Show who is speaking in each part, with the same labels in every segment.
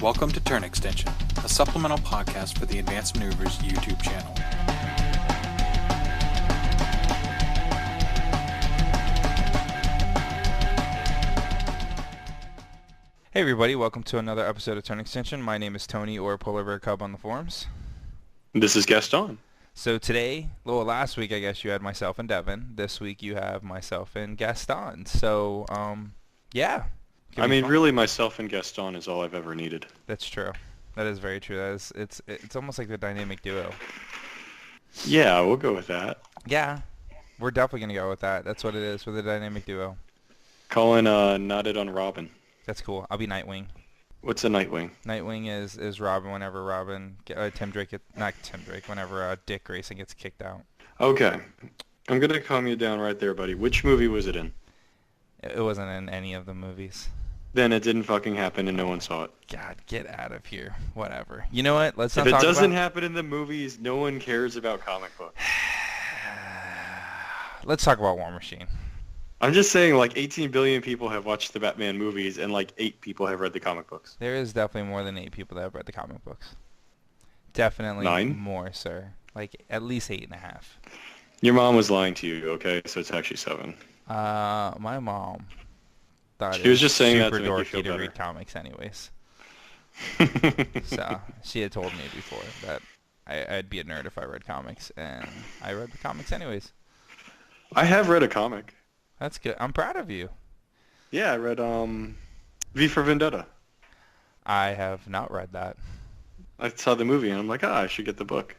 Speaker 1: Welcome to Turn Extension, a supplemental podcast for the Advanced Maneuvers YouTube channel.
Speaker 2: Hey everybody, welcome to another episode of Turn Extension. My name is Tony, or Polar Bear Cub on the forums.
Speaker 3: This is Gaston.
Speaker 2: So today, last week I guess you had myself and Devin. This week you have myself and Gaston. So, yeah.
Speaker 3: I mean, really, myself and Gaston is all I've ever needed.
Speaker 2: That's true. That is very true. It's almost like the dynamic duo.
Speaker 3: Yeah, we'll go with that.
Speaker 2: Yeah, we're definitely going to go with that. That's what it is for the dynamic duo.
Speaker 3: Colin nodded on Robin.
Speaker 2: That's cool. I'll be Nightwing.
Speaker 3: What's a Nightwing?
Speaker 2: Nightwing is Robin whenever whenever Dick Grayson gets kicked out.
Speaker 3: Okay. I'm going to calm you down right there, buddy. Which movie was it in?
Speaker 2: It wasn't in any of the movies.
Speaker 3: Then it didn't fucking happen and no one saw it.
Speaker 2: God, get out of here. Whatever. You know what? Let's not
Speaker 3: If
Speaker 2: talk
Speaker 3: it doesn't
Speaker 2: about...
Speaker 3: happen in the movies, no one cares about comic books.
Speaker 2: Let's talk about Warmachine.
Speaker 3: I'm just saying, like, 18 billion people have watched the Batman movies and, like, 8 people have read the comic books.
Speaker 2: There is definitely more than 8 people that have read the comic books. Definitely
Speaker 3: 9?
Speaker 2: more, sir. Like, at least 8.5.
Speaker 3: Your mom was lying to you, okay? So it's actually 7.
Speaker 2: My mom thought
Speaker 3: She was just saying that
Speaker 2: super
Speaker 3: to make you
Speaker 2: dorky
Speaker 3: feel
Speaker 2: to
Speaker 3: better.
Speaker 2: read comics anyways. So, she had told me before that I'd be a nerd if I read comics, and I read the comics anyways.
Speaker 3: I have read a comic.
Speaker 2: That's good. I'm proud of you.
Speaker 3: Yeah, I read V for Vendetta.
Speaker 2: I have not read that.
Speaker 3: I saw the movie and I'm like, I should get the book.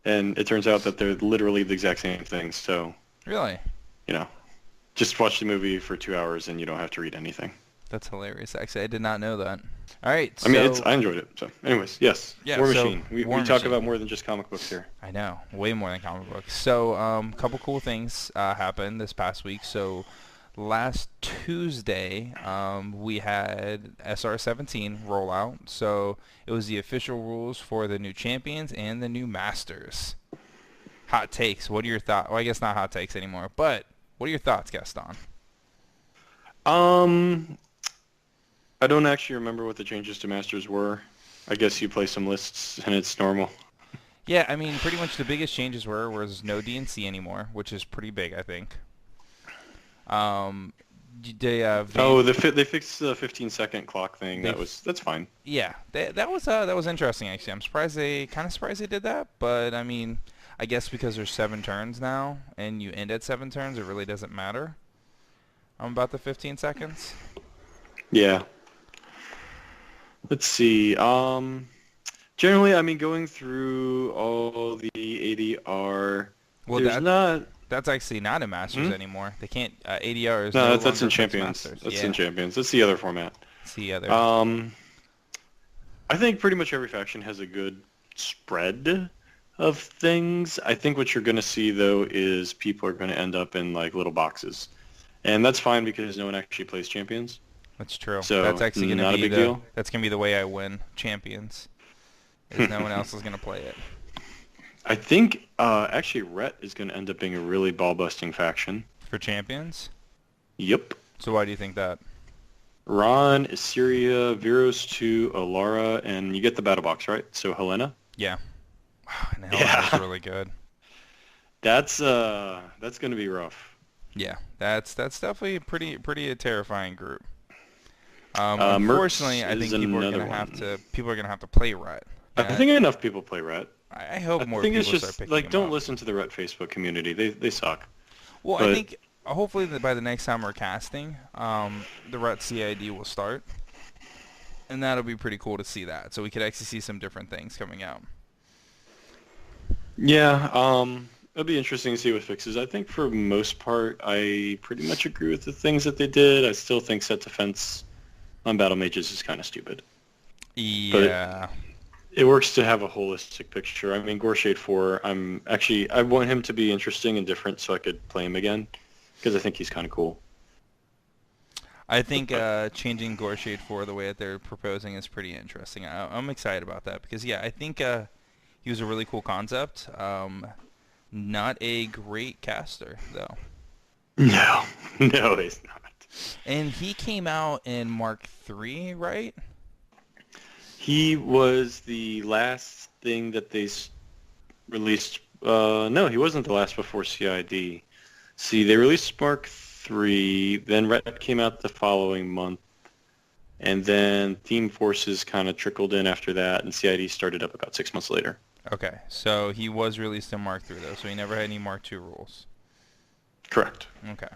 Speaker 3: And it turns out that they're literally the exact same things. So,
Speaker 2: Really?
Speaker 3: you know, just watch the movie for 2 hours and you don't have to read anything.
Speaker 2: That's hilarious. Actually, I did not know that. All right.
Speaker 3: I mean, I enjoyed it. So, anyways, yes.
Speaker 2: Yeah,
Speaker 3: War
Speaker 2: so,
Speaker 3: Machine. We
Speaker 2: War
Speaker 3: talk
Speaker 2: Machine.
Speaker 3: about more than just comic books here.
Speaker 2: I know, way more than comic books. So, a couple cool things happened this past week. So, last Tuesday, we had SR17 roll out. So, it was the official rules for the new champions and the new masters. Hot takes. What are your thoughts? Well, I guess not hot takes anymore, but what are your thoughts, Gaston?
Speaker 3: I don't actually remember what the changes to masters were. I guess you play some lists and it's normal.
Speaker 2: Yeah, I mean, pretty much the biggest changes was no DNC anymore, which is pretty big, I think.
Speaker 3: They fixed the 15-second clock thing. That's fine.
Speaker 2: Yeah, that was interesting actually. I'm surprised they did that, but I mean, I guess because there's 7 turns now and you end at 7 turns, it really doesn't matter. About the 15 seconds.
Speaker 3: Yeah. Let's see. Generally, I mean, going through all the ADR,
Speaker 2: That's actually not in Masters anymore. They can't. ADR is
Speaker 3: No,
Speaker 2: no
Speaker 3: that's in
Speaker 2: longer
Speaker 3: Champions.
Speaker 2: Masters.
Speaker 3: That's
Speaker 2: Yeah,
Speaker 3: in Champions. That's the other format.
Speaker 2: it's the other.
Speaker 3: I think pretty much every faction has a good spread of things. I think what you're going to see, though, is people are going to end up in, like, little boxes. And that's fine because no one actually plays Champions.
Speaker 2: That's true.
Speaker 3: So,
Speaker 2: that's actually going
Speaker 3: not
Speaker 2: to
Speaker 3: a
Speaker 2: be
Speaker 3: big
Speaker 2: the
Speaker 3: deal.
Speaker 2: that's going to be the way I win Champions. Is no one else is going to play it.
Speaker 3: I think, actually, Rhett is going to end up being a really ball-busting faction.
Speaker 2: For Champions?
Speaker 3: Yep.
Speaker 2: So why do you think that?
Speaker 3: Ron, Assyria, Viros 2, Alara, and you get the battle box, right? So Helena?
Speaker 2: Yeah. And
Speaker 3: Yeah.
Speaker 2: That's really good.
Speaker 3: That's going to be rough.
Speaker 2: Yeah, that's definitely a pretty terrifying group.
Speaker 3: Mertz
Speaker 2: Unfortunately, I think
Speaker 3: is
Speaker 2: people are
Speaker 3: another
Speaker 2: gonna have
Speaker 3: one.
Speaker 2: to play Rhett.
Speaker 3: I think enough people play Rhett.
Speaker 2: I hope more
Speaker 3: I think
Speaker 2: people
Speaker 3: it's
Speaker 2: start
Speaker 3: just,
Speaker 2: picking
Speaker 3: like,
Speaker 2: him
Speaker 3: don't
Speaker 2: up.
Speaker 3: listen to the Rhett Facebook community. They suck.
Speaker 2: Well,
Speaker 3: but-
Speaker 2: I think hopefully that by the next time we're casting, the Rhett CID will start, and that'll be pretty cool to see that. So we could actually see some different things coming out.
Speaker 3: Yeah, it'll be interesting to see what fixes. I think for most part, I pretty much agree with the things that they did. I still think set defense on battle mages is kind of stupid.
Speaker 2: Yeah.
Speaker 3: It works to have a holistic picture. I mean, Gorshade 4, I want him to be interesting and different so I could play him again, because I think he's kind of cool.
Speaker 2: I think changing Gorshade 4 the way that they're proposing is pretty interesting. I'm excited about that because, yeah, I think he was a really cool concept. Not a great caster, though.
Speaker 3: No, he's not.
Speaker 2: And he came out in Mark III, right?
Speaker 3: He was the last thing that they released. No, he wasn't the last before CID. See, they released Mark 3, then Ret came out the following month, and then Theme Forces kind of trickled in after that, and CID started up about 6 months later.
Speaker 2: Okay, so he was released in Mark 3 though, so he never had any Mark 2 rules.
Speaker 3: Correct.
Speaker 2: Okay.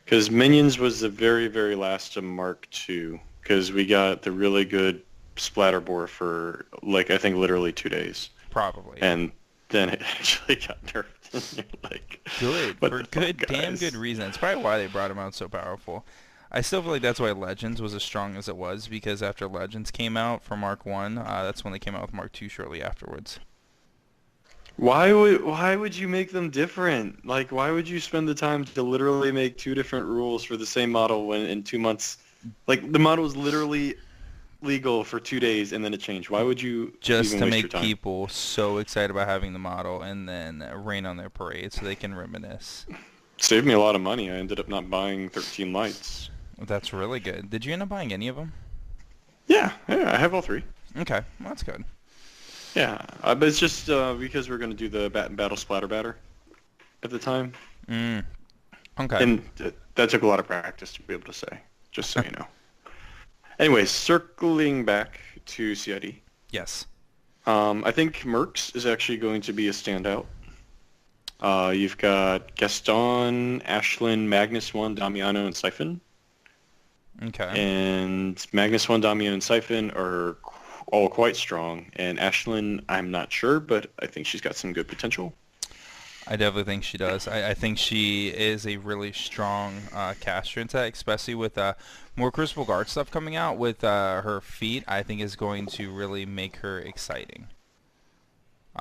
Speaker 3: Because Minions was the very, very last of Mark 2, because we got the really good Splatterbore for, like, I think literally 2 days.
Speaker 2: Probably.
Speaker 3: And then it actually got nerfed. And you're like,
Speaker 2: good, for good, damn good reason. It's probably why they brought him out so powerful. I still feel like that's why Legends was as strong as it was, because after Legends came out for Mark 1, that's when they came out with Mark 2 shortly afterwards.
Speaker 3: Why would you make them different? Like, why would you spend the time to literally make 2 different rules for the same model when in 2 months, like, the model was literally legal for 2 days and then it changed? Why would you
Speaker 2: just
Speaker 3: even
Speaker 2: to
Speaker 3: waste
Speaker 2: make
Speaker 3: your time?
Speaker 2: people so excited about having the model and then rain on their parade so they can reminisce?
Speaker 3: Saved me a lot of money. I ended up not buying 13 lights.
Speaker 2: That's really good. Did you end up buying any of them?
Speaker 3: Yeah, I have all 3.
Speaker 2: Okay, well, that's good.
Speaker 3: Yeah, but it's just because we're going to do the Battle Splatter Batter at the time.
Speaker 2: Okay.
Speaker 3: And that took a lot of practice to be able to say, just so you know. Anyways, circling back to CID.
Speaker 2: Yes.
Speaker 3: I think Mercs is actually going to be a standout. You've got Gaston, Ashlyn, Magnus 1, Damiano, and Siphon.
Speaker 2: Okay.
Speaker 3: And Magnus 1, Damiano, and Siphon are all quite strong. And Ashlyn, I'm not sure, but I think she's got some good potential.
Speaker 2: I definitely think she does. I think she is a really strong caster in tech, especially with more Crucible Guard stuff coming out with her feat. I think is going to really make her exciting.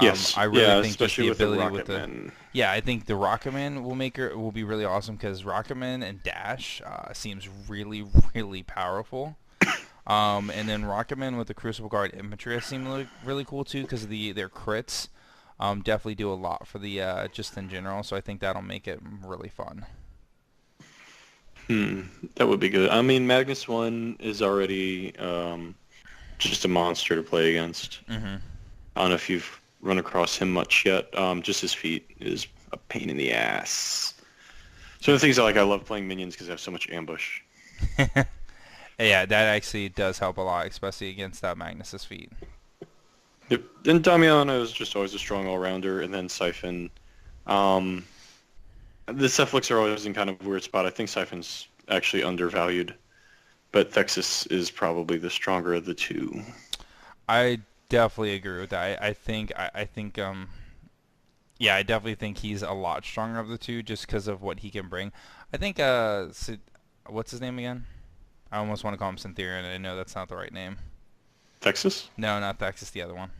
Speaker 3: Yes,
Speaker 2: I really think
Speaker 3: especially
Speaker 2: just the ability
Speaker 3: with the Rocketman.
Speaker 2: Yeah, I think the Rocketman will be really awesome because Rocketman and Dash seems really really powerful. And then Rocketman with the Crucible Guard infantry seem really cool too because of their crits. Definitely do a lot for the just in general, so I think that'll make it really fun.
Speaker 3: That would be good. I mean, Magnus 1 is already just a monster to play against. I don't know if you've run across him much yet. Just his feat is a pain in the ass. So the things I love playing minions because they have so much ambush.
Speaker 2: Yeah, that actually does help a lot, especially against Magnus's feat.
Speaker 3: Yep. And Damiano is just always a strong all-rounder, and then Siphon. The Cephalics are always in kind of a weird spot. I think Siphon's actually undervalued, but Thexus is probably the stronger of the two.
Speaker 2: I definitely agree with that. I think yeah, I definitely think he's a lot stronger of the two just because of what he can bring. I think what's his name again? I almost want to call him Syntherian, and I know that's not the right name.
Speaker 3: Thexus?
Speaker 2: No, not Thexus, the other one.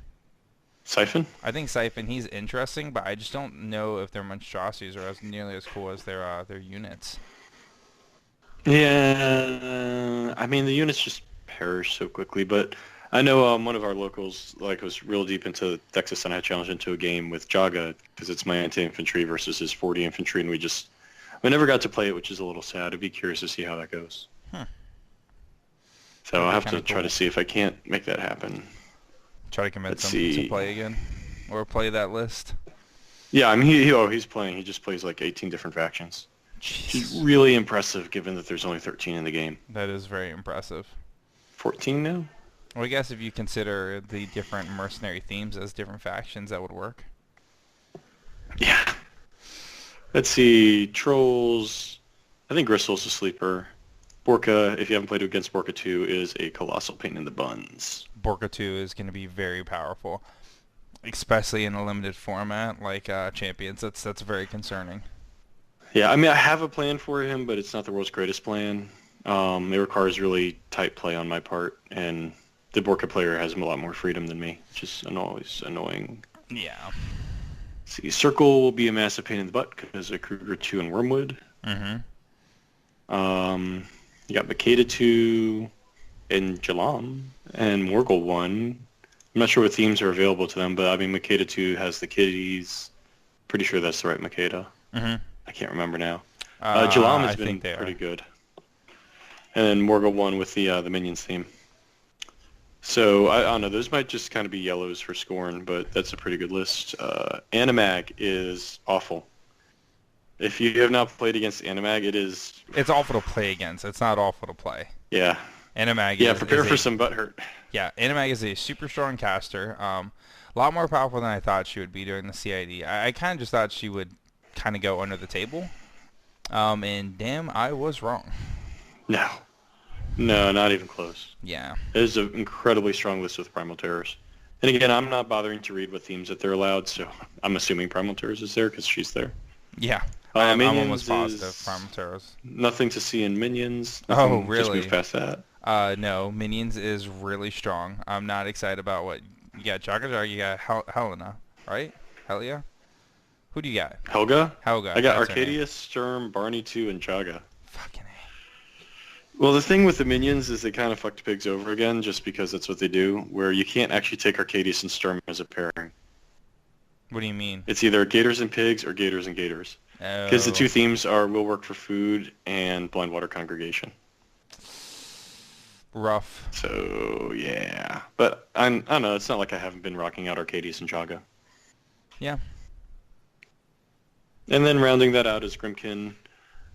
Speaker 3: Siphon?
Speaker 2: I think Siphon, he's interesting, but I just don't know if their monstrosities are nearly as cool as their units.
Speaker 3: Yeah, I mean the units just perish so quickly, but I know one of our locals was real deep into Thexus, and I challenged into a game with Jaga because it's my anti-infantry versus his 40 infantry, and we never got to play it, which is a little sad. I'd be curious to see how that goes. So I'll have to try to see if I can't make that happen.
Speaker 2: Try to convince him to play again, or play that list.
Speaker 3: Yeah, I mean he's playing. He just plays like 18 different factions. Which is really impressive, given that there's only 13 in the game.
Speaker 2: That is very impressive.
Speaker 3: 14 now?
Speaker 2: Well, I guess if you consider the different mercenary themes as different factions, that would work.
Speaker 3: Yeah. Let's see. Trolls. I think Gristle's a sleeper. Borka, if you haven't played against Borka 2, is a colossal pain in the buns.
Speaker 2: Borka 2 is going to be very powerful, especially in a limited format like Champions. That's very concerning.
Speaker 3: Yeah, I mean, I have a plan for him, but it's not the world's greatest plan. It requires really tight play on my part, and the Borka player has a lot more freedom than me, which is always annoying.
Speaker 2: Yeah.
Speaker 3: See, Circle will be a massive pain in the butt because of Kruger 2 and Wormwood. You got Makeda 2 and Jalam and Morgul 1. I'm not sure what themes are available to them, but I mean, Makeda 2 has the kitties. Pretty sure that's the right Makeda. I can't remember now. Jalam has been pretty good. And then Morgul 1 with the Minions theme. So I don't know. Those might just kind of be yellows for Scorn, but that's a pretty good list. Animag is awful. If you have not played against Animag, it is...
Speaker 2: It's awful to play against. It's not awful to play.
Speaker 3: Yeah.
Speaker 2: Animag
Speaker 3: Yeah,
Speaker 2: is,
Speaker 3: prepare
Speaker 2: is
Speaker 3: for
Speaker 2: a,
Speaker 3: some butt hurt.
Speaker 2: Yeah, Animag is a super strong caster. A lot more powerful than I thought she would be during the CID. I kind of just thought she would kind of go under the table. And damn, I was wrong.
Speaker 3: No. No, not even close.
Speaker 2: Yeah.
Speaker 3: It is an incredibly strong list with Primal Terrors. And again, I'm not bothering to read what themes that they're allowed, so I'm assuming Primal Terrors is there because she's there.
Speaker 2: Yeah. I'm almost
Speaker 3: Minions
Speaker 2: positive
Speaker 3: is
Speaker 2: Primal Terrors.
Speaker 3: nothing to see in Minions.
Speaker 2: Oh,
Speaker 3: Nothing,
Speaker 2: really?
Speaker 3: Just move past that.
Speaker 2: No, Minions is really strong. I'm not excited about what you got. Jaga, you got Helena, right? Helia? Who do you got?
Speaker 3: Helga?
Speaker 2: Helga.
Speaker 3: I got
Speaker 2: that's her name.
Speaker 3: Arcadia, Sturm, Barney 2, and Jaga.
Speaker 2: Fucking A.
Speaker 3: Well, the thing with the Minions is they kind of fucked pigs over again just because that's what they do, where you can't actually take Arcadius and Sturm as a pairing.
Speaker 2: What do you mean?
Speaker 3: It's either Gators and Pigs or Gators and Gators. Because the two themes are Will Work for Food and Blind Water Congregation.
Speaker 2: Rough.
Speaker 3: So, yeah. But I don't know, it's not like I haven't been rocking out Arcadius and Jaga.
Speaker 2: Yeah.
Speaker 3: And then rounding that out is Grimkin.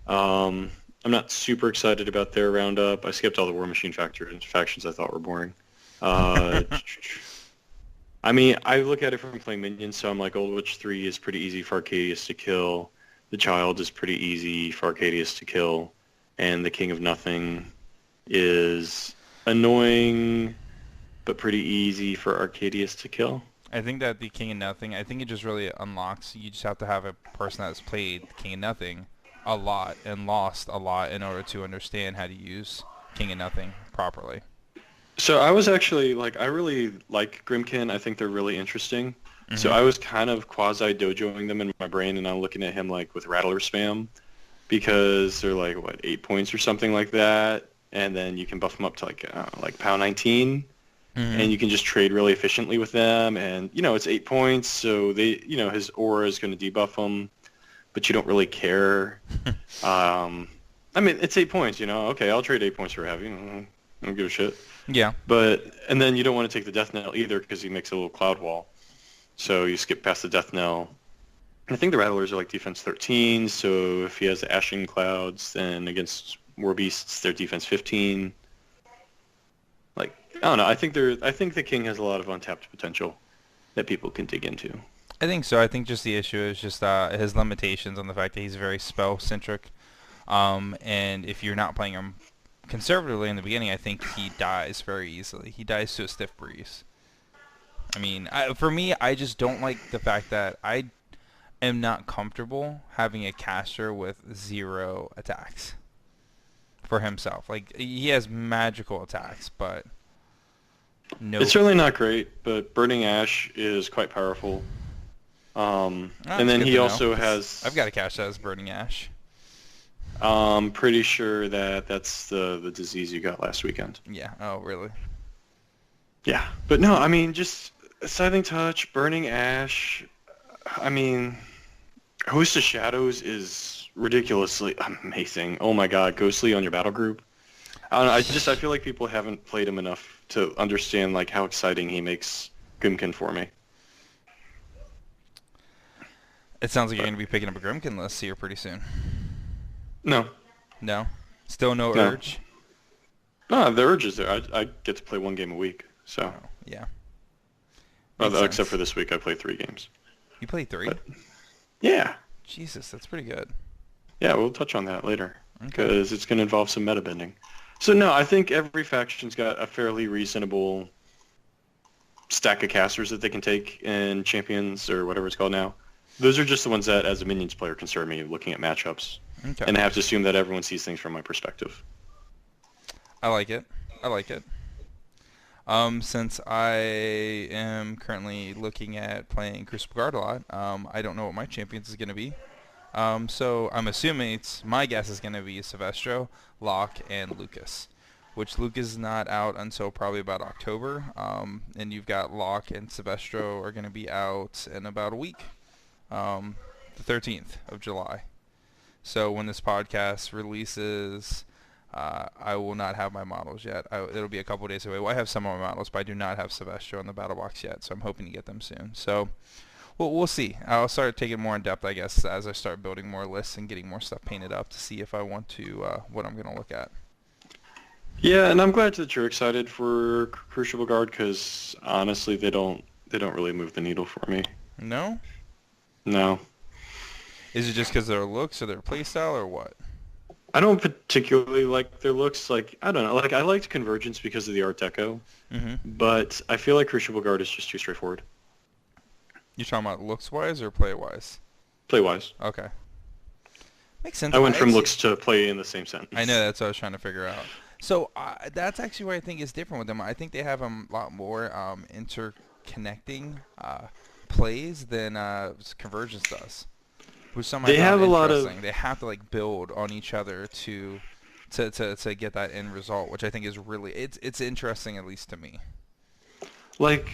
Speaker 3: I'm not super excited about their roundup. I skipped all the Warmachine factions I thought were boring. I mean, I look at it from playing Minions, so I'm like, Old Witch 3 is pretty easy for Arcadius to kill. The Child is pretty easy for Arcadius to kill. And the King of Nothing is annoying, but pretty easy for Arcadius to kill.
Speaker 2: I think that the King of Nothing, I think it just really unlocks, you just have to have a person that's played King of Nothing a lot and lost a lot in order to understand how to use King of Nothing properly.
Speaker 3: So I was actually, like, I really like Grimkin. I think they're really interesting.
Speaker 2: Mm-hmm.
Speaker 3: So I was kind of quasi-dojoing them in my brain, and I'm looking at him, like, with Rattler spam, because they're, like, what, 8 points or something like that, and then you can buff them up to, like POW 19, and you can just trade really efficiently with them, and, you know, it's 8 points, so they, you know, his aura is going to debuff him, but you don't really care. I mean, it's 8 points, you know. Okay, I'll trade 8 points for heavy. I don't give a shit.
Speaker 2: Yeah.
Speaker 3: And then you don't want to take the death knell either because he makes a little cloud wall. So you skip past the death knell. I think the Rattlers are like defense 13, so if he has the Ashing Clouds, then against War Beasts, they're defense 15. Like, I don't know. I think the King has a lot of untapped potential that people can dig into.
Speaker 2: I think so. I think just the issue is just his limitations on the fact that he's very spell-centric. And if you're not playing him conservatively in the beginning, I think he dies very easily. He dies to a stiff breeze. I mean, for me, I just don't like the fact that I am not comfortable having a caster with 0 attacks for himself. Like, he has magical attacks, but no.
Speaker 3: It's certainly not great, but Burning Ash is quite powerful. And then he also has...
Speaker 2: I've got a caster that has Burning Ash.
Speaker 3: I'm pretty sure that's the disease you got last weekend.
Speaker 2: Yeah. Oh, really?
Speaker 3: Yeah. But no, I mean, just Scything Touch, Burning Ash. I mean, Host of Shadows is ridiculously amazing. Oh my god, Ghostly on your battle group. I don't know, I feel like people haven't played him enough to understand like how exciting he makes Grimkin for me.
Speaker 2: It sounds like you're going to be picking up a Grimkin list here pretty soon.
Speaker 3: No.
Speaker 2: No? Still no
Speaker 3: No.
Speaker 2: urge?
Speaker 3: No, the urge is there. I get to play 1 game a week, so.
Speaker 2: Oh, yeah.
Speaker 3: Except for this week, I play 3 games.
Speaker 2: You play 3?
Speaker 3: But, yeah.
Speaker 2: Jesus, that's pretty good.
Speaker 3: Yeah, we'll touch on that later,
Speaker 2: Okay.
Speaker 3: because it's going to involve some meta bending. So no, I think every faction's got a fairly reasonable stack of casters that they can take in Champions or whatever it's called now. Those are just the ones that, as a Minions player, concern me looking at matchups.
Speaker 2: Okay.
Speaker 3: And I have to assume that everyone sees things from my perspective.
Speaker 2: I like it. I like it. Since I am currently looking at playing Crucible Guard a lot, I don't know what my champions is going to be. So I'm assuming my guess is going to be Silvestro, Locke, and Lucas, which Lucas is not out until probably about October. And you've got Locke and Silvestro are going to be out in about a week, the 13th of July. So when this podcast releases, I will not have my models yet. It'll be a couple days away. Well, I have some of my models, but I do not have Sylvester on the battle box yet, so I'm hoping to get them soon. So we'll see. I'll start taking more in depth, I guess, as I start building more lists and getting more stuff painted up to see if I want to what I'm going to look at.
Speaker 3: Yeah, and I'm glad that you're excited for Crucible Guard because honestly, they don't really move the needle for me.
Speaker 2: No?
Speaker 3: No.
Speaker 2: Is it just because of their looks or their playstyle or what?
Speaker 3: I don't particularly like their looks. Like, I don't know. Like, I liked Convergence because of the Art Deco, but I feel like Crucible Guard is just too straightforward.
Speaker 2: You talking about looks-wise or play-wise?
Speaker 3: Play-wise.
Speaker 2: Okay. Makes sense.
Speaker 3: I went from looks to play in the same sentence.
Speaker 2: I know, that's what I was trying to figure out. So that's actually what I think is different with them. I think they have a lot more interconnecting plays than Convergence does. Which some
Speaker 3: they have a lot of.
Speaker 2: They have to like build on each other to get that end result, which I think is really it's interesting, at least to me.
Speaker 3: Like,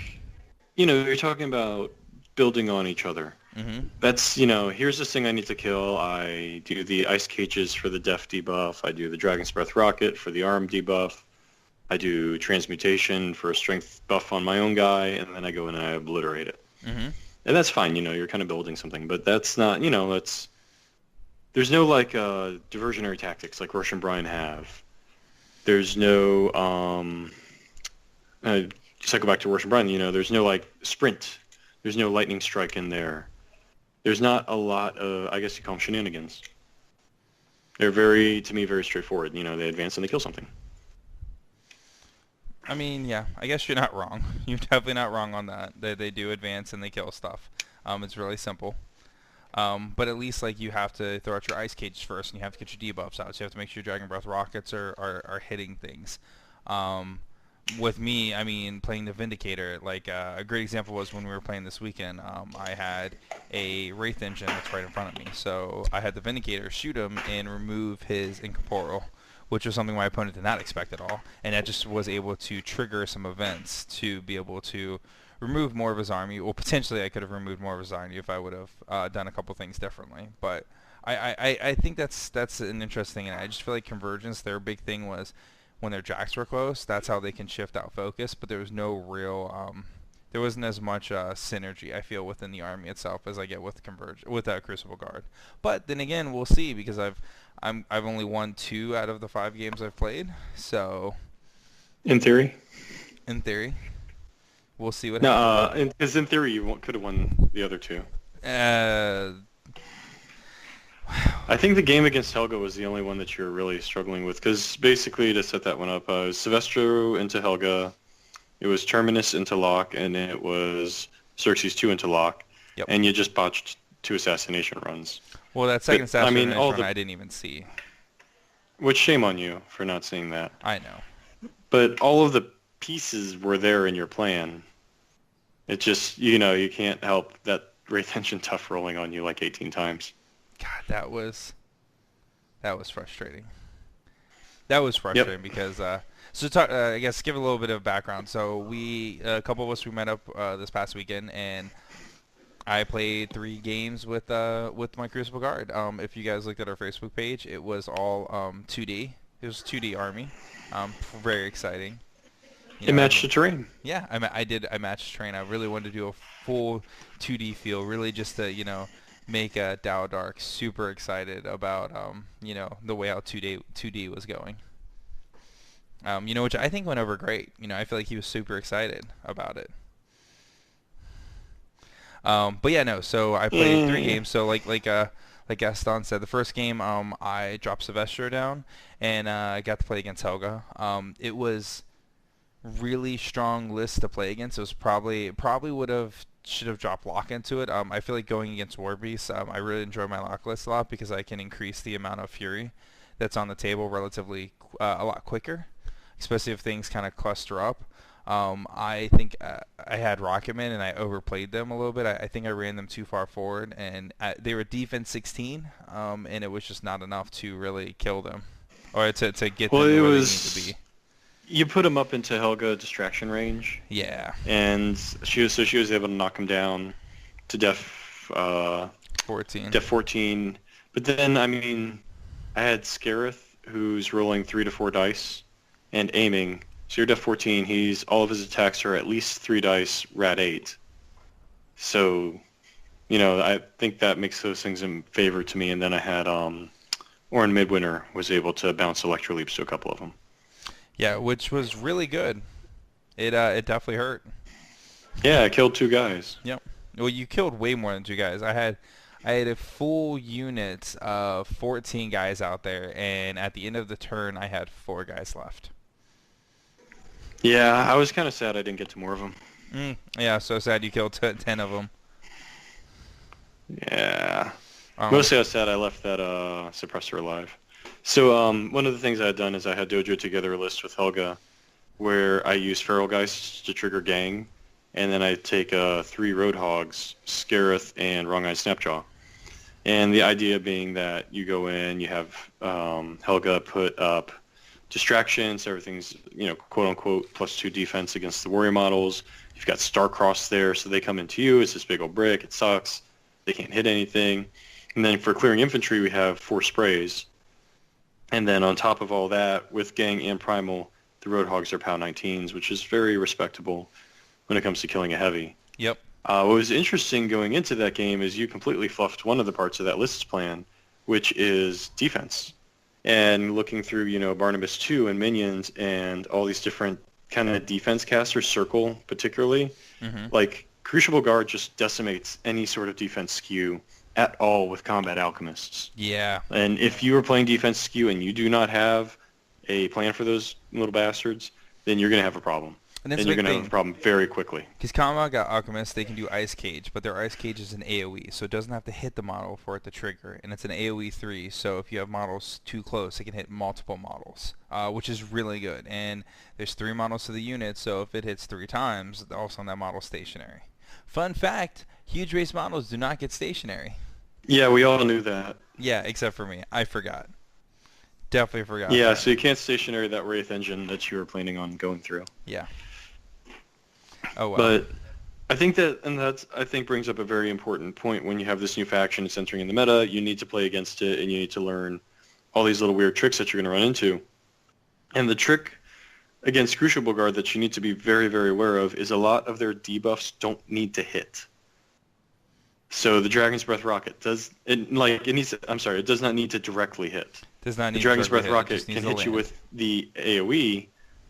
Speaker 3: you're talking about building on each other. That's, here's this thing I need to kill. I do the ice cages for the def debuff. I do the Dragon's Breath rocket for the arm debuff. I do transmutation for a strength buff on my own guy, and then I go and I obliterate it. And that's fine, you're kind of building something, but that's not, there's no like diversionary tactics like Roche and Brian have. There's no, just I go back to Roche and Brian, there's no like sprint. There's no lightning strike in there. There's not a lot of, I guess you call them shenanigans. They're to me, very straightforward. They advance and they kill something.
Speaker 2: I mean, yeah, I guess you're not wrong. You're definitely not wrong on that. They do advance and they kill stuff. It's really simple. But at least like you have to throw out your ice cages first, and you have to get your debuffs out. So you have to make sure your Dragon Breath rockets are hitting things. With me, I mean, playing the Vindicator, like a great example was when we were playing this weekend. I had a Wraith engine that's right in front of me, so I had the Vindicator shoot him and remove his incorporeal, which was something my opponent did not expect at all, and that just was able to trigger some events to be able to remove more of his army. Well, potentially I could have removed more of his army if I would have done a couple things differently, but I think that's an interesting, and I just feel like Convergence, their big thing was when their jacks were close, that's how they can shift out focus, but there was no real, there wasn't as much synergy, I feel, within the army itself as I get with Crucible Guard. But then again, we'll see, because I've only won 2 out of the 5 games I've played, so
Speaker 3: in theory,
Speaker 2: we'll see what happens.
Speaker 3: No, because in theory you could have won the other 2. I think the game against Helga was the only one that you're really struggling with, because basically, to set that one up, it was Silvestro into Helga, it was Terminus into Locke, and it was Xerxes 2 into Locke, and you just botched 2 assassination runs.
Speaker 2: Well, that second assassination run I didn't even see.
Speaker 3: Which, shame on you for not seeing that.
Speaker 2: I know.
Speaker 3: But all of the pieces were there in your plan. It just, you can't help that Wraith Engine tough rolling on you like 18 times.
Speaker 2: God, that was frustrating. That was frustrating because I guess give a little bit of background. So a couple of us, we met up this past weekend, and I played 3 games with my Crucible Guard. If you guys looked at our Facebook page, it was all 2D. It was 2D army. Very exciting.
Speaker 3: It matched the terrain.
Speaker 2: Yeah, I matched terrain. I really wanted to do a full 2D feel, really just to make Dow Dark super excited about the way how 2D was going. Which I think went over great. I feel like he was super excited about it. But yeah, no. So I played 3 games. So like Gaston said, the first game I dropped Sylvester down, and I got to play against Helga. It was really strong list to play against. It was probably should have dropped Lock into it. I feel like going against Warbeast, I really enjoy my Lock list a lot because I can increase the amount of fury that's on the table relatively a lot quicker, especially if things kind of cluster up. I think I had Rocketman and I overplayed them a little bit. I think I ran them too far forward, and they were defense 16, and it was just not enough to really kill them or to get them where they need to be.
Speaker 3: You put him up into Helga distraction range.
Speaker 2: Yeah.
Speaker 3: And she was able to knock him down to def
Speaker 2: 14.
Speaker 3: Def 14. But then I had Scarith who's rolling 3 to 4 dice and aiming. So you're def 14. All of his attacks are at least 3 dice, rad 8. So, I think that makes those things in favor to me. And then I had Orin Midwinter was able to bounce Electro Leaps to a couple of them.
Speaker 2: Yeah, which was really good. It definitely hurt.
Speaker 3: Yeah, I killed 2 guys.
Speaker 2: Yep. Well, you killed way more than 2 guys. I had a full unit of 14 guys out there, and at the end of the turn, I had 4 guys left.
Speaker 3: Yeah, I was kind of sad I didn't get to more of them.
Speaker 2: Yeah, so sad you killed 10 of them.
Speaker 3: Yeah. Mostly I was sad I left that suppressor alive. So one of the things I had done is I had dojo together a list with Helga where I use Feral Geist to trigger Gang, and then I take 3 Roadhogs, Scareth, and Wrong-Eyed Snapjaw. And the idea being that you go in, you have Helga put up distractions, everything's, quote-unquote, +2 defense against the warrior models. You've got Starcross there, so they come into you. It's this big old brick. It sucks. They can't hit anything. And then for clearing infantry, we have 4 sprays. And then on top of all that, with Gang and Primal, the Roadhogs are POW 19s, which is very respectable when it comes to killing a heavy.
Speaker 2: Yep.
Speaker 3: What was interesting going into that game is you completely fluffed one of the parts of that list's plan, which is defense. And looking through, Barnabas 2 and Minions and all these different kind of defense casters, Circle particularly, like Crucible Guard just decimates any sort of defense skew at all with Combat Alchemists.
Speaker 2: Yeah.
Speaker 3: And if you are playing defense skew and you do not have a plan for those little bastards, then you're going to have a problem. And you're going to have a problem very quickly.
Speaker 2: Because Combat Alchemists, they can do Ice Cage, but their Ice Cage is an AoE, so it doesn't have to hit the model for it to trigger. And it's an AoE 3, so if you have models too close, it can hit multiple models, which is really good. And there's 3 models to the unit, so if it hits 3 times, all of a sudden that model's stationary. Fun fact, huge base models do not get stationary.
Speaker 3: Yeah, we all knew that.
Speaker 2: Yeah, except for me. I forgot. Definitely forgot.
Speaker 3: Yeah,
Speaker 2: that.
Speaker 3: so you can't stationary that Wraith engine that you were planning on going through.
Speaker 2: Yeah. Oh, well.
Speaker 3: But I think that brings up a very important point. When you have this new faction that's entering in the meta, you need to play against it, and you need to learn all these little weird tricks that you're going to run into. And the trick against Crucible Guard that you need to be very, very aware of is a lot of their debuffs don't need to hit. So the Dragon's Breath Rocket does not need to directly hit.
Speaker 2: Does not need
Speaker 3: the Dragon's Breath
Speaker 2: hit.
Speaker 3: Rocket can hit you with the AoE,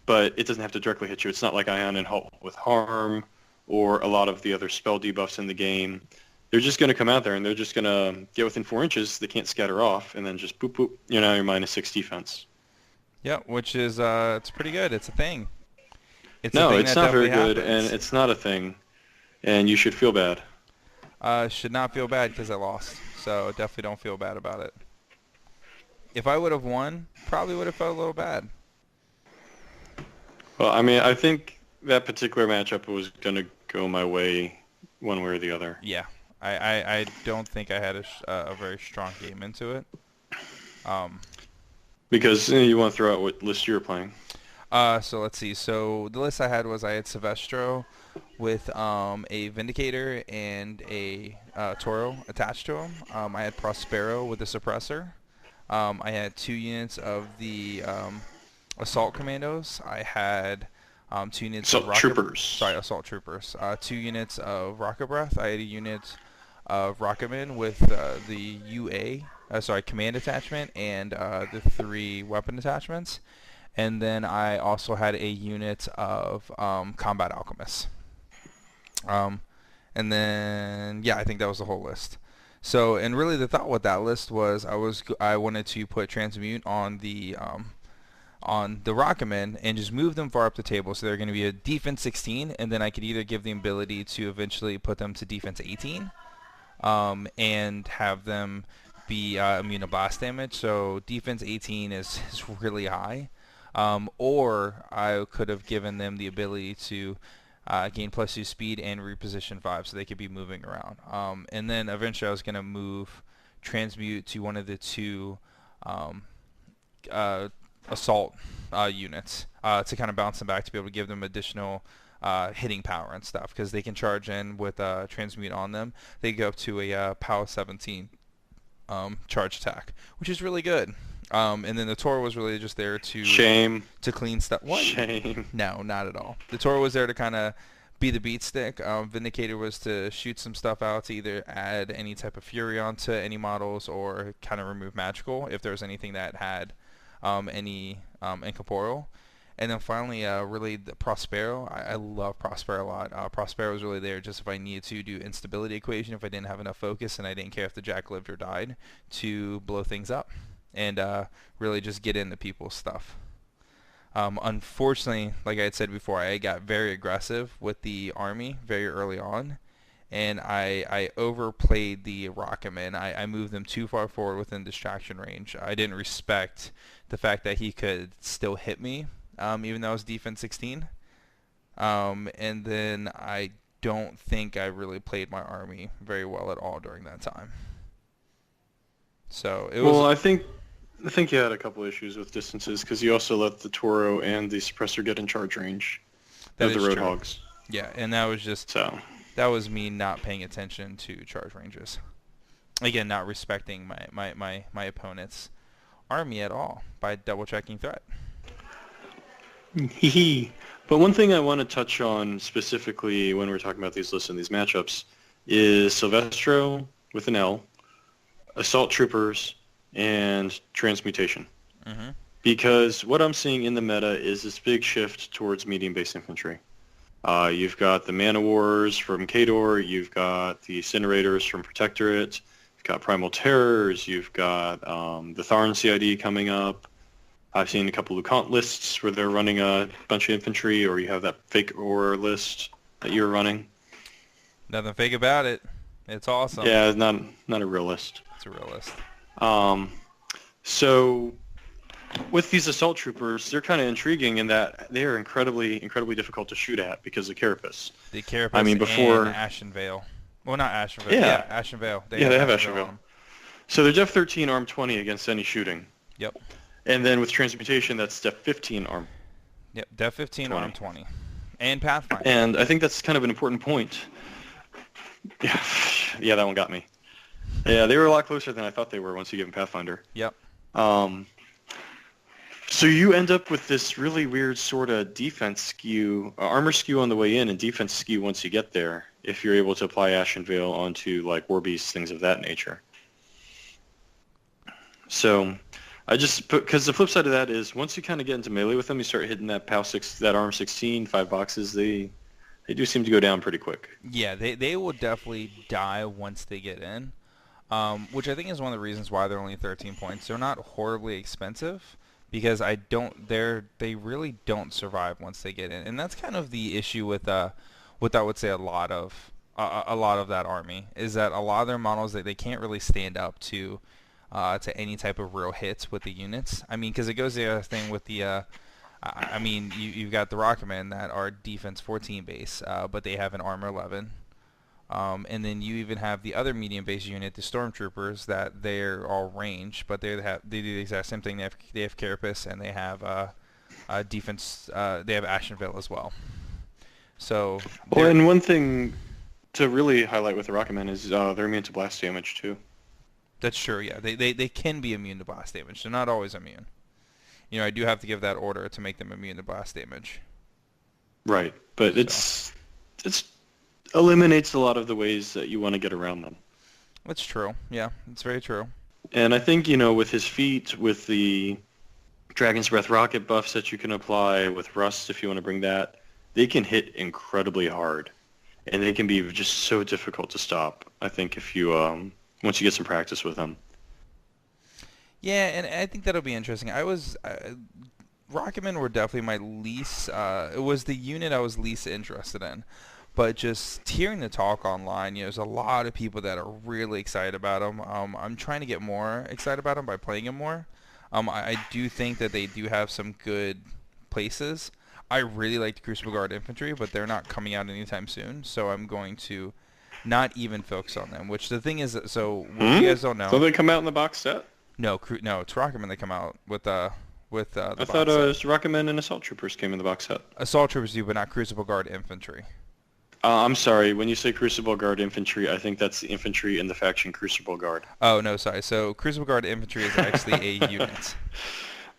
Speaker 3: but it doesn't have to directly hit you. It's not like Ion and Halt with Harm or a lot of the other spell debuffs in the game. They're just going to come out there and they're just going to get within 4 inches. They can't scatter off, and then just boop, boop, you're now you're -6 defense.
Speaker 2: Yeah, which is it's pretty good. It's a thing.
Speaker 3: It's not very good, and it's not a thing, and you should feel bad.
Speaker 2: Should not feel bad because I lost, so definitely don't feel bad about it. If I would have won, probably would have felt a little bad.
Speaker 3: Well, I mean, I think that particular matchup was going to go my way one way or the other.
Speaker 2: Yeah, I don't think I had a very strong game into it.
Speaker 3: Because you want to throw out what list you were playing.
Speaker 2: So let's see. So the list I had Silvestro with a Vindicator and a Toro attached to him. I had Prospero with a Suppressor. I had 2 units of the Assault Commandos. I had 2 units of Assault Troopers. 2 units of Rocket Breath. I had a unit of Rocketman with the command attachment and the 3 weapon attachments. And then I also had a unit of Combat Alchemists. And then, yeah, I think that was the whole list. So, and really the thought with that list was I wanted to put Transmute on the Rocketmen and just move them far up the table. So they're going to be a defense 16, and then I could either give the ability to eventually put them to defense 18 and have them be immune to blast damage. So defense 18 is really high. Or I could have given them the ability to gain +2 speed and reposition 5 so they could be moving around. And then eventually I was going to move Transmute to one of the 2 assault units to kind of bounce them back to be able to give them additional hitting power and stuff, because they can charge in with Transmute on them. They go up to a POW 17 charge attack, which is really good. And then the Toro was really just there to clean stuff. What?
Speaker 3: Shame.
Speaker 2: No, not at all. The Toro was there to kind of be the beat stick. Vindicator was to shoot some stuff out to either add any type of fury onto any models or kind of remove magical if there was anything that had any incorporeal. And then finally, really, the Prospero. I love Prospero a lot. Prospero was really there just if I needed to do instability equation, if I didn't have enough focus, and I didn't care if the Jack lived or died, to blow things up and really just get into people's stuff. Unfortunately, like I had said before, I got very aggressive with the army very early on, and I overplayed the Rocketman. I moved them too far forward within distraction range. I didn't respect the fact that he could still hit me, even though I was defense 16. And then I don't think I really played my army very well at all during that time. So it was.
Speaker 3: Well, I think you had a couple issues with distances because you also let the Toro and the Suppressor get in charge range of the Roadhogs.
Speaker 2: Yeah, and that was just
Speaker 3: so.
Speaker 2: That was me not paying attention to charge ranges. Again, not respecting my opponent's army at all by double checking threat.
Speaker 3: But one thing I want to touch on specifically when we're talking about these lists and these matchups is Silvestro with an L, Assault Troopers, and Transmutation.
Speaker 2: Mm-hmm.
Speaker 3: Because what I'm seeing in the meta is this big shift towards medium-based infantry. You've got the Mana Wars from Khador, you've got the Incinerators from Protectorate, you've got Primal Terrors, you've got the Tharn CID coming up. I've seen a couple of Lucant lists where they're running a bunch of infantry, or you have that fake Aurora list that you're running.
Speaker 2: Nothing fake about it. It's awesome.
Speaker 3: Yeah, it's not a real list.
Speaker 2: It's a real list.
Speaker 3: So with these Assault Troopers, they're kind of intriguing in that they are incredibly difficult to shoot at because of Carapace.
Speaker 2: The Carapace
Speaker 3: before
Speaker 2: and Ashen Veil. Well, not Ashen Veil.
Speaker 3: Yeah,
Speaker 2: Ashen Veil.
Speaker 3: They have Ashen Veil. So they're Def 13, Arm 20 against any shooting.
Speaker 2: Yep.
Speaker 3: And then with Transmutation, that's Def 15, Arm.
Speaker 2: Yep, Def 15, 20. Arm 20. And Pathfinder.
Speaker 3: And I think that's kind of an important point. Yeah, that one got me. Yeah, they were a lot closer than I thought they were once you give them Pathfinder.
Speaker 2: Yep.
Speaker 3: So you end up with this really weird sort of defense skew, armor skew on the way in, and defense skew once you get there, if you're able to apply Ashen Veil onto like War Beasts, things of that nature. So I just put, because the flip side of that is once you kind of get into melee with them, you start hitting that POW 6, that Arm 16, 5 boxes, they do seem to go down pretty quick.
Speaker 2: Yeah, they will definitely die once they get in, which I think is one of the reasons why they're only 13 points. They're not horribly expensive because they really don't survive once they get in, and that's kind of the issue with I would say a lot of that army is that a lot of their models they can't really stand up to any type of real hits with the units. I mean, because it goes the other thing with the you've got the Rocketmen that are defense 14 base, but they have an armor 11. And then you even have the other medium base unit, the Stormtroopers, that they're all range, but they do the exact same thing. They have Carapace and they have defense. They have Ashen Veil as well. So.
Speaker 3: Well, and one thing to really highlight with the Rocketmen is they're immune to blast damage too.
Speaker 2: That's true. Yeah, they can be immune to blast damage. They're not always immune. You know, I do have to give that order to make them immune to blast damage.
Speaker 3: Right, but it's eliminates a lot of the ways that you want to get around them.
Speaker 2: That's true. Yeah, it's very true.
Speaker 3: And I think, with his feet, with the Dragon's Breath rocket buffs that you can apply, with Rust if you want to bring that, they can hit incredibly hard. And they can be just so difficult to stop, I think, if you once you get some practice with them.
Speaker 2: Yeah, and I think that'll be interesting. Rocketmen were definitely my least, it was the unit I was least interested in. But just hearing the talk online, there's a lot of people that are really excited about them. I'm trying to get more excited about them by playing them more. I do think that they do have some good places. I really like the Crucible Guard infantry, but they're not coming out anytime soon, so I'm going to not even focus on them. Which the thing is, so you guys don't know.
Speaker 3: So they come out in the box set?
Speaker 2: No, it's Rocketmen that come out with the
Speaker 3: I thought Rocketmen and Assault Troopers came in the box set.
Speaker 2: Assault Troopers do, but not Crucible Guard infantry.
Speaker 3: I'm sorry. When you say Crucible Guard infantry, I think that's the infantry in the faction Crucible Guard.
Speaker 2: Oh, no, sorry. So Crucible Guard infantry is actually a unit.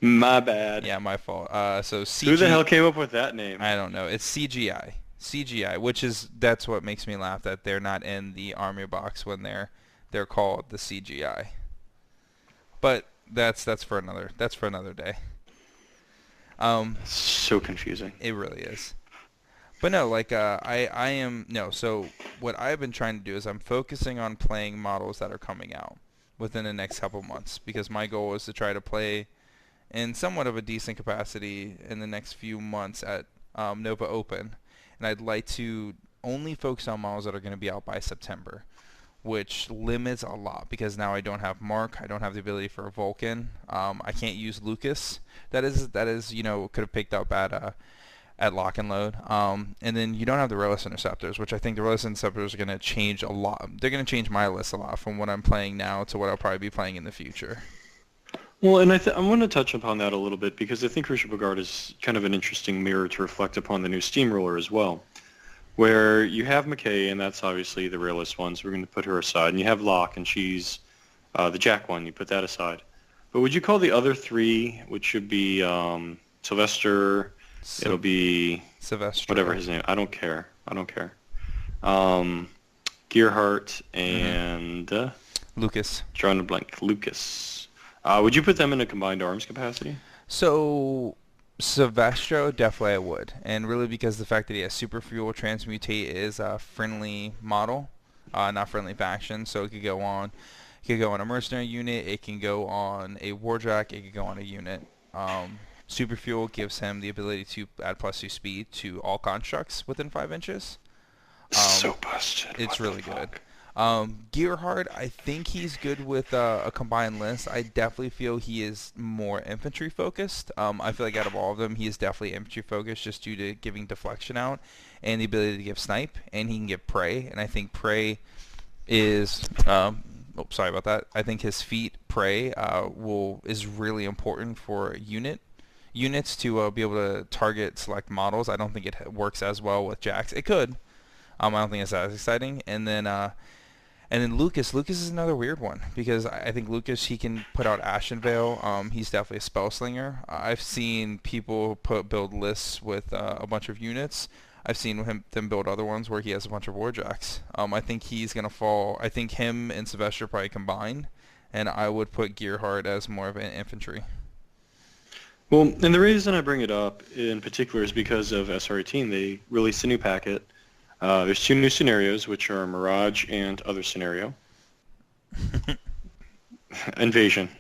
Speaker 3: My bad.
Speaker 2: Yeah, my fault. So CG.
Speaker 3: Who the hell came up with that name?
Speaker 2: I don't know. It's CGI. CGI, that's what makes me laugh that they're not in the army box when they're called the CGI. But that's for another day.
Speaker 3: So confusing.
Speaker 2: It really is. But no, like I am no. So what I've been trying to do is I'm focusing on playing models that are coming out within the next couple months, because my goal is to try to play in somewhat of a decent capacity in the next few months at Nova Open, and I'd like to only focus on models that are going to be out by September, which limits a lot because now I don't have Mark, I don't have the ability for a Vulcan, I can't use Lucas. That is could have picked up at Lock and Load, and then you don't have the Relic Interceptors, which I think the Relic Interceptors are going to change a lot. They're going to change my list a lot from what I'm playing now to what I'll probably be playing in the future.
Speaker 3: Well, and I want to touch upon that a little bit because I think Crucible Guard is kind of an interesting mirror to reflect upon the new Steamroller as well, where you have McKay, and that's obviously the realist one, so we're going to put her aside, and you have Locke, and she's the Jack one, you put that aside. But would you call the other three, which should be Sylvester, it'll be
Speaker 2: Sylvester,
Speaker 3: whatever his name, I don't care. Gearhart and
Speaker 2: Lucas.
Speaker 3: drawing a blank, Lucas. Would you put them in a combined arms capacity?
Speaker 2: So Silvestro, definitely I would, and really because the fact that he has super fuel, transmutate is a friendly model, not friendly faction, so it could go on a mercenary unit, it can go on a warjack, it could go on a unit. Super fuel gives him the ability to add +2 speed to all constructs within 5 inches.
Speaker 3: So busted.
Speaker 2: It's really good. Gearhart, I think he's good with a combined list. I definitely feel he is more infantry focused. I feel like out of all of them, he is definitely infantry focused just due to giving deflection out and the ability to give snipe, and he can give prey. And I think prey is, sorry about that. I think his feat prey is really important for units to be able to target select models. I don't think it works as well with Jax. It could. I don't think it's as exciting. And then Lucas is another weird one because I think Lucas, he can put out Ashen Veil. He's definitely a spell slinger. I've seen people build lists with a bunch of units. I've seen them build other ones where he has a bunch of warjacks. I think he's gonna fall. I think him and Sylvester probably combine, and I would put Gearhart as more of an infantry.
Speaker 3: Well, and the reason I bring it up in particular is because of SR18. They released a new packet. There's 2 new scenarios, which are Mirage and Other Scenario. Invasion.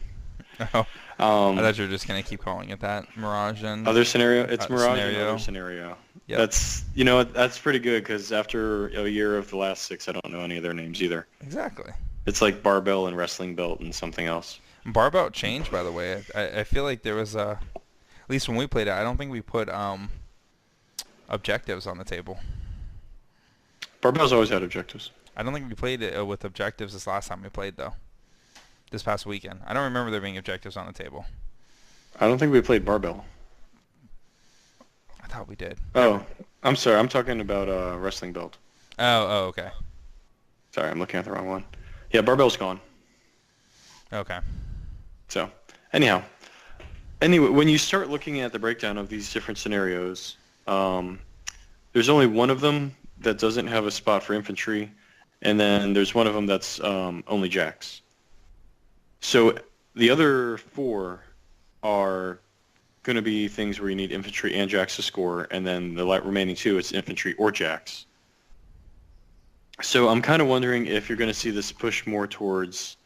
Speaker 2: Oh, I thought you were just going to keep calling it that. Mirage and...
Speaker 3: Other Scenario? It's Mirage
Speaker 2: Scenario.
Speaker 3: and Other Scenario.
Speaker 2: Yep.
Speaker 3: That's pretty good, because after a year of the last 6, I don't know any of their names either.
Speaker 2: Exactly.
Speaker 3: It's like Barbell and Wrestling Belt and something else.
Speaker 2: Barbell changed, by the way. I feel like there was at least when we played it, I don't think we put objectives on the table.
Speaker 3: Barbell's always had objectives.
Speaker 2: I don't think we played it with objectives this last time we played, though. This past weekend. I don't remember there being objectives on the table.
Speaker 3: I don't think we played Barbell.
Speaker 2: I thought we did.
Speaker 3: Oh, I'm sorry. I'm talking about Wrestling Belt.
Speaker 2: Oh, okay.
Speaker 3: Sorry, I'm looking at the wrong one. Yeah, Barbell's gone.
Speaker 2: Okay.
Speaker 3: So, anyway, when you start looking at the breakdown of these different scenarios, there's only one of them that doesn't have a spot for infantry, and then there's one of them that's only jacks. So the other 4 are going to be things where you need infantry and jacks to score, and then the remaining 2, it's infantry or jacks. So I'm kind of wondering if you're going to see this push more towards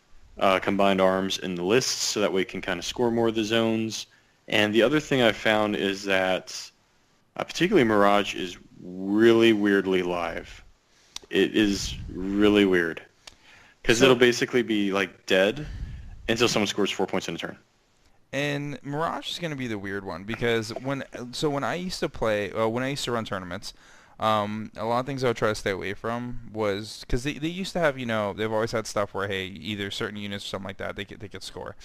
Speaker 3: combined arms in the lists, so that way you can kind of score more of the zones. And the other thing I found is that particularly Mirage is really weirdly live. It is really weird. Because it'll basically be like dead until someone scores 4 points in a turn.
Speaker 2: And Mirage is going to be the weird one because when I used to play, when I used to run tournaments, a lot of things I would try to stay away from was because they used to have, they've always had stuff where, hey, either certain units or something like that, they could score.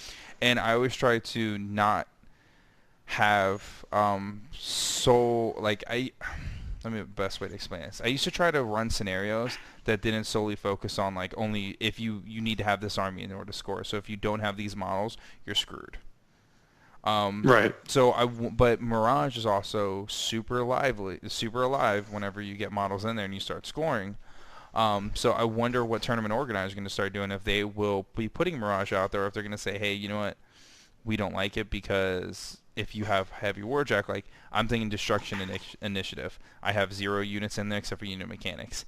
Speaker 2: And I always try to not have let me best way to explain this. I used to try to run scenarios that didn't solely focus on like only if you need to have this army in order to score. So if you don't have these models, you're screwed.
Speaker 3: Right.
Speaker 2: But Mirage is also super alive whenever you get models in there and you start scoring. So I wonder what tournament organizers are going to start doing, if they will be putting Mirage out there, or if they're going to say, hey, you know what, we don't like it because if you have heavy warjack, like I'm thinking Destruction Initiative, I have 0 units in there except for unit mechanics.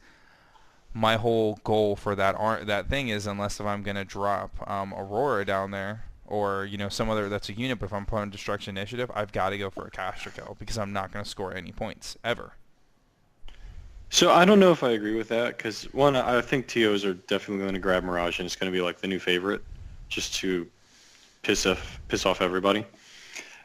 Speaker 2: My whole goal for that thing is, unless if I'm going to drop Aurora down there, or some other that's a unit, but if I'm playing Destruction Initiative, I've got to go for a caster kill because I'm not going to score any points ever.
Speaker 3: So I don't know if I agree with that, because one, I think TOs are definitely going to grab Mirage, and it's going to be like the new favorite, just to piss off everybody.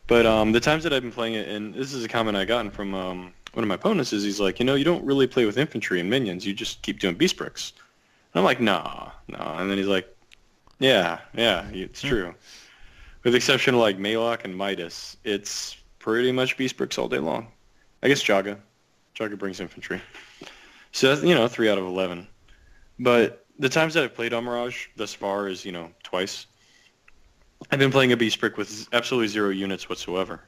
Speaker 3: But the times that I've been playing it, and this is a comment I gotten from one of my opponents, is he's like, you don't really play with infantry and minions, you just keep doing beast bricks. And I'm like, nah. And then he's like, yeah, it's true. With the exception of like Maylock and Midas, it's pretty much beast bricks all day long. I guess Jaga brings infantry. So that's, 3 out of 11. But the times that I've played on Mirage thus far is, twice. I've been playing a beast brick with absolutely 0 units whatsoever.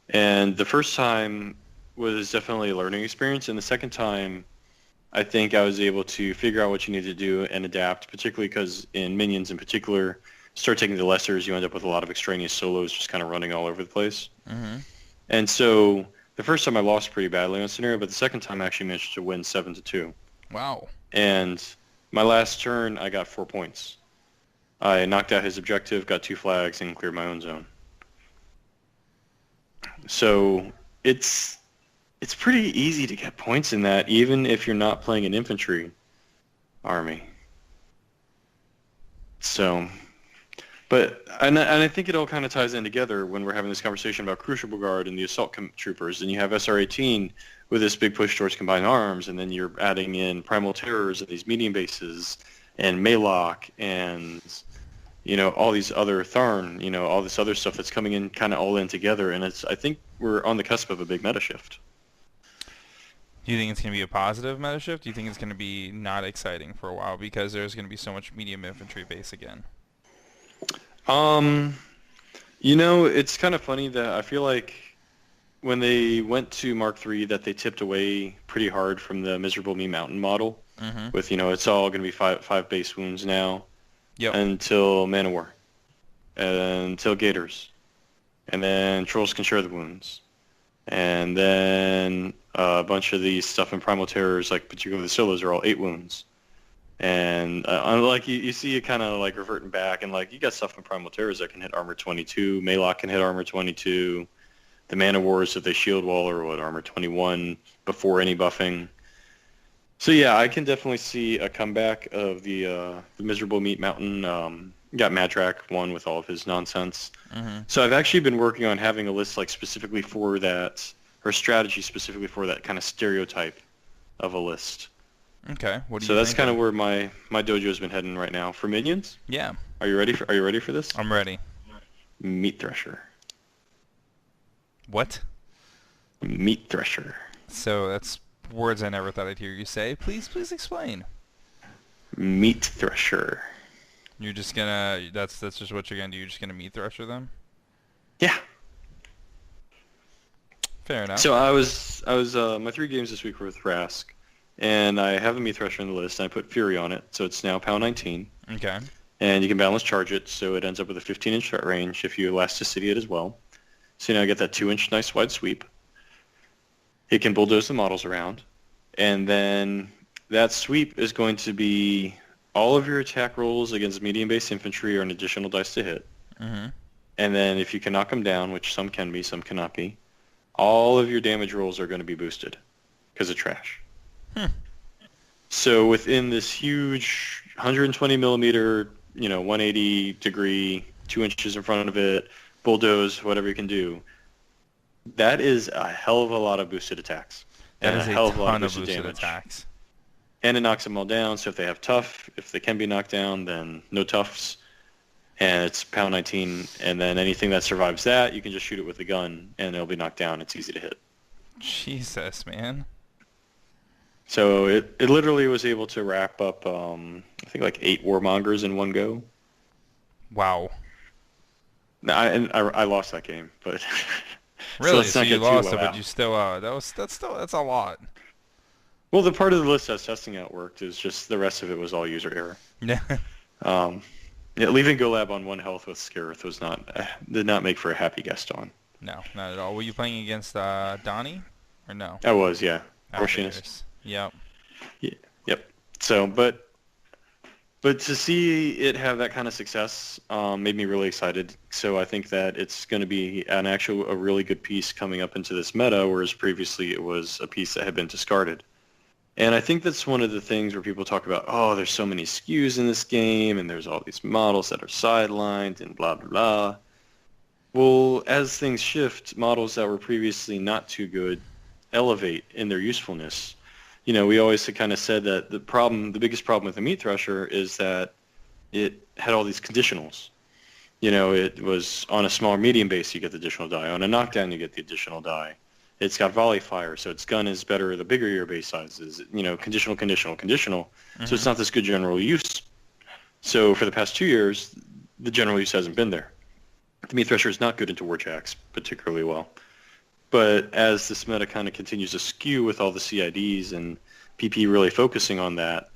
Speaker 3: And the first time was definitely a learning experience, and the second time I think I was able to figure out what you need to do and adapt, particularly because in minions in particular, start taking the lessers, you end up with a lot of extraneous solos just kind of running all over the place. Mm-hmm. And so the first time I lost pretty badly on scenario, but the second time I actually managed to win 7-2.
Speaker 2: Wow.
Speaker 3: And my last turn, I got 4 points. I knocked out his objective, got 2 flags, and cleared my own zone. So it's pretty easy to get points in that, even if you're not playing an infantry army. So, and I think it all kind of ties in together when we're having this conversation about Crucible Guard and the Assault Troopers, and you have SR-18 with this big push towards combined arms, and then you're adding in Primal Terrors and these medium bases, and Maylock, and all these other Tharn, all this other stuff that's coming in kind of all in together, and I think we're on the cusp of a big meta shift.
Speaker 2: Do you think it's going to be a positive meta shift? Do you think it's going to be not exciting for a while because there's going to be so much medium infantry base again?
Speaker 3: It's kind of funny that I feel like when they went to Mark III that they tipped away pretty hard from the Miserable Me Mountain model, mm-hmm. with, it's all going to be five base wounds now, yep. Until Man of War, until Gators, and then Trolls can share the wounds, and then a bunch of these stuff in Primal Terrors, like particularly the solos, are all 8 wounds. And like you see it kind of like reverting back, and like you got stuff in Primal Terrors that can hit armor 22, Maylock can hit armor 22, the Man of Wars, if they shield wall, or armor 21 before any buffing. So yeah, I can definitely see a comeback of the Miserable Meat Mountain. Got Madrak one with all of his nonsense. Mm-hmm. So I've actually been working on having a list like specifically for that, or strategy specifically for that kind of stereotype of a list.
Speaker 2: Okay.
Speaker 3: So that's kind of where my dojo's been heading right now. For minions?
Speaker 2: Yeah.
Speaker 3: Are you ready for this?
Speaker 2: I'm ready.
Speaker 3: Meat Thresher.
Speaker 2: What?
Speaker 3: Meat Thresher.
Speaker 2: So that's words I never thought I'd hear you say. Please explain.
Speaker 3: Meat Thresher.
Speaker 2: You're just gonna that's just what you're gonna do. You're just gonna Meat Thresher them?
Speaker 3: Yeah.
Speaker 2: Fair enough.
Speaker 3: So I was my 3 games this week were with Rask. And I have a Meat Thresher on the list, and I put Fury on it, so it's now pound 19.
Speaker 2: Okay.
Speaker 3: And you can balance charge it, so it ends up with a 15-inch threat range if you elasticity it as well. So now I get that 2-inch nice wide sweep. It can bulldoze the models around. And then that sweep is going to be all of your attack rolls against medium-based infantry are an additional dice to hit. Mm-hmm. And then if you can knock them down, which some can be, some cannot be, all of your damage rolls are going to be boosted because of trash. So within this huge 120 millimeter, 180 degree, 2 inches in front of it, bulldoze, whatever you can do, that is a hell of a lot of boosted attacks.
Speaker 2: That
Speaker 3: and
Speaker 2: is
Speaker 3: a hell of a lot of
Speaker 2: boosted
Speaker 3: damage.
Speaker 2: Attacks.
Speaker 3: And it knocks them all down, so if they have tough, if they can be knocked down, then no toughs. And it's pound 19, and then anything that survives that, you can just shoot it with a gun, and it'll be knocked down. It's easy to hit.
Speaker 2: Jesus, man.
Speaker 3: So it literally was able to wrap up, I think like 8 warmongers in one go.
Speaker 2: Wow.
Speaker 3: Now, I lost that game, but so
Speaker 2: Really?
Speaker 3: let's
Speaker 2: So
Speaker 3: not
Speaker 2: you
Speaker 3: get too
Speaker 2: lost
Speaker 3: low
Speaker 2: it, but
Speaker 3: out.
Speaker 2: you still that's a lot.
Speaker 3: Well, the part of the list I was testing out worked. Is just the rest of it was all user error.
Speaker 2: Yeah.
Speaker 3: Um, yeah, leaving GoLab on 1 health with Scarith was did not make for a happy guest on.
Speaker 2: No, not at all. Were you playing against Donnie or no?
Speaker 3: I was, yeah,
Speaker 2: I
Speaker 3: Machinist.
Speaker 2: figures. Yep.
Speaker 3: Yeah, yep. So, but to see it have that kind of success made me really excited. So I think that it's going to be a really good piece coming up into this meta, whereas previously it was a piece that had been discarded. And I think that's one of the things where people talk about, oh, there's so many SKUs in this game, and there's all these models that are sidelined, and blah, blah, blah. Well, as things shift, models that were previously not too good elevate in their usefulness. You know, we always kind of said that the biggest problem with the Meat Thresher is that it had all these conditionals. You know, it was on a smaller medium base, you get the additional die. On a knockdown, you get the additional die. It's got volley fire, so its gun is better the bigger your base size is. You know, conditional, conditional, conditional. So it's not this good general use. So for the past 2 years, the general use hasn't been there. The Meat Thresher is not good into Warjacks particularly well. But as this meta kind of continues to skew with all the CIDs and PP really focusing on that,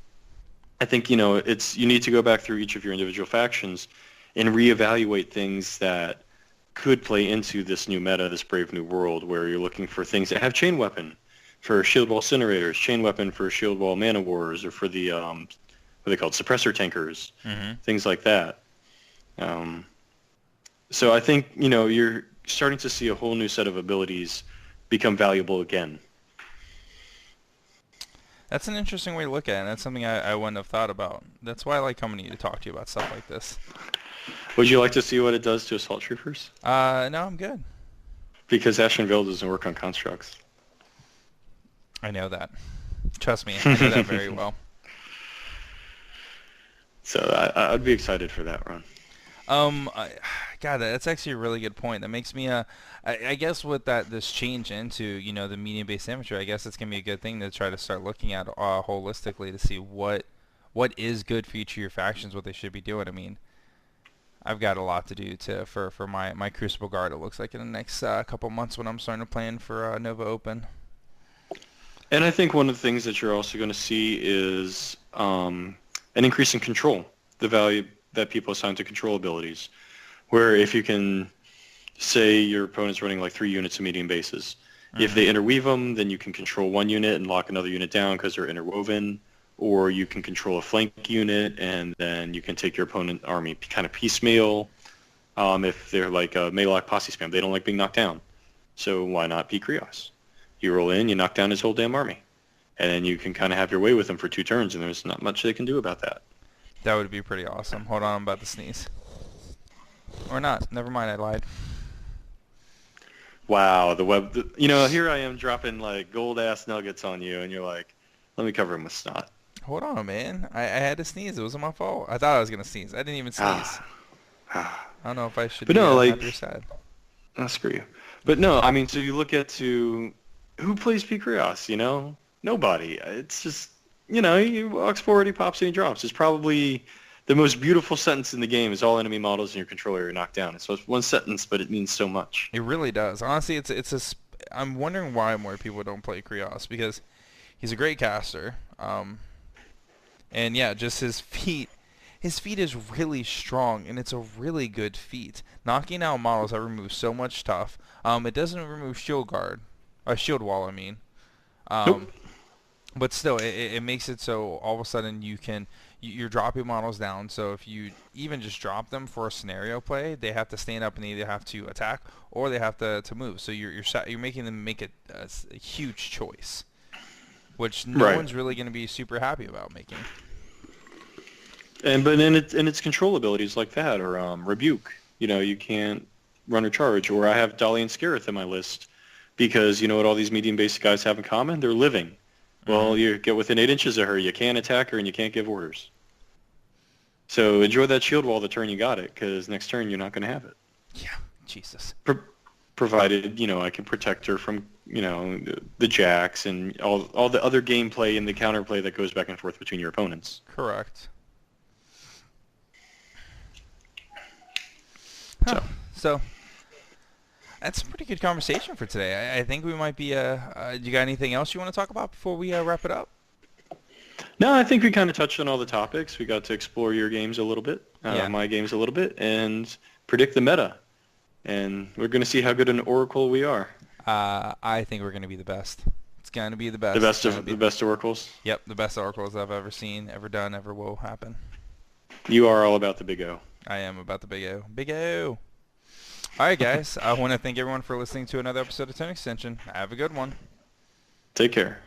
Speaker 3: I think, you know, you need to go back through each of your individual factions and reevaluate things that could play into this new meta, this brave new world, where you're looking for things that have chain weapon for shield wall incinerators, chain weapon for shield wall mana wars, or for the what are they called, suppressor tankers, things like that. So I think, you know, you're starting to see a whole new set of abilities become valuable again.
Speaker 2: That's an interesting way to look at it, and that's something I wouldn't have thought about. That's why I like coming to you to talk to you about stuff like this.
Speaker 3: Would you like to see what it does to assault troopers?
Speaker 2: No, I'm good.
Speaker 3: Because Ashen Veil doesn't work on constructs.
Speaker 2: I know that. Trust me, I know that very well.
Speaker 3: So I'd be excited for that run.
Speaker 2: God, that's actually a really good point. That makes me I guess with this change into, you know, the medium-based amateur, I guess it's gonna be a good thing to try to start looking at holistically to see what is good for each of your factions, what they should be doing. I mean, I've got a lot to do for my Crucible Guard, it looks like, in the next couple months when I'm starting to plan for Nova Open.
Speaker 3: And I think one of the things that you're also going to see is an increase in control, the value that people assign to control abilities, where if you can say your opponent's running like 3 units of medium bases, if they interweave them, then you can control 1 unit and lock another unit down because they're interwoven, or you can control a flank unit and then you can take your opponent army kind of piecemeal. If they're like a Maylock posse spam, they don't like being knocked down. So why not P. Krios? You roll in, you knock down his whole damn army. And then you can kind of have your way with him for 2 turns, and there's not much they can do about that.
Speaker 2: That would be pretty awesome. Hold on, I'm about to sneeze. Or not. Never mind, I lied.
Speaker 3: Wow, you know, here I am dropping like gold-ass nuggets on you, and you're like, let me cover him with snot.
Speaker 2: Hold on, man. I had to sneeze. It wasn't my fault. I thought I was going to sneeze. I didn't even sneeze. I don't know if I should be happy or sad.
Speaker 3: Screw you. But no, I mean, so you look at who plays P. Krios, you know? Nobody. It's just, you know, he walks forward, he pops, and he drops. It's probably the most beautiful sentence in the game is all enemy models in your control area knocked down. It's one sentence, but it means so much.
Speaker 2: It really does. Honestly, I'm wondering why more people don't play Krios, because he's a great caster. And yeah, just his feat is really strong, and it's a really good feat. Knocking out models that remove so much stuff. It doesn't remove shield wall, I mean.
Speaker 3: Nope.
Speaker 2: But still, it makes it so all of a sudden you're dropping models down. So if you even just drop them for a scenario play, they have to stand up and they either have to attack or they have to move. So you're making them make a huge choice, which no one's really going to be super happy about making.
Speaker 3: But in its control abilities like that, or rebuke, you know, you can't run or charge. Or I have Dolly and Scarith in my list because you know what all these medium basic guys have in common? They're living. Well, you get within 8 inches of her, you can't attack her and you can't give orders. So enjoy that shield wall the turn you got it, because next turn you're not going to have it.
Speaker 2: Yeah, Jesus.
Speaker 3: provided, I can protect her from, the jacks and all the other gameplay and the counterplay that goes back and forth between your opponents.
Speaker 2: Correct. So that's a pretty good conversation for today. I think we might be. You got anything else you want to talk about before we wrap it up?
Speaker 3: No, I think we kind of touched on all the topics. We got to explore your games a little bit,
Speaker 2: Yeah.
Speaker 3: my games a little bit, and predict the meta. And we're going to see how good an oracle we are.
Speaker 2: I think we're going to be the best. It's going to be the best.
Speaker 3: The best oracles.
Speaker 2: Yep, the best oracles I've ever seen, ever done, ever will happen.
Speaker 3: You are all about the big O.
Speaker 2: I am about the big O. Big O. All right, guys. I want to thank everyone for listening to another episode of Tone Extension. Have a good one.
Speaker 3: Take care.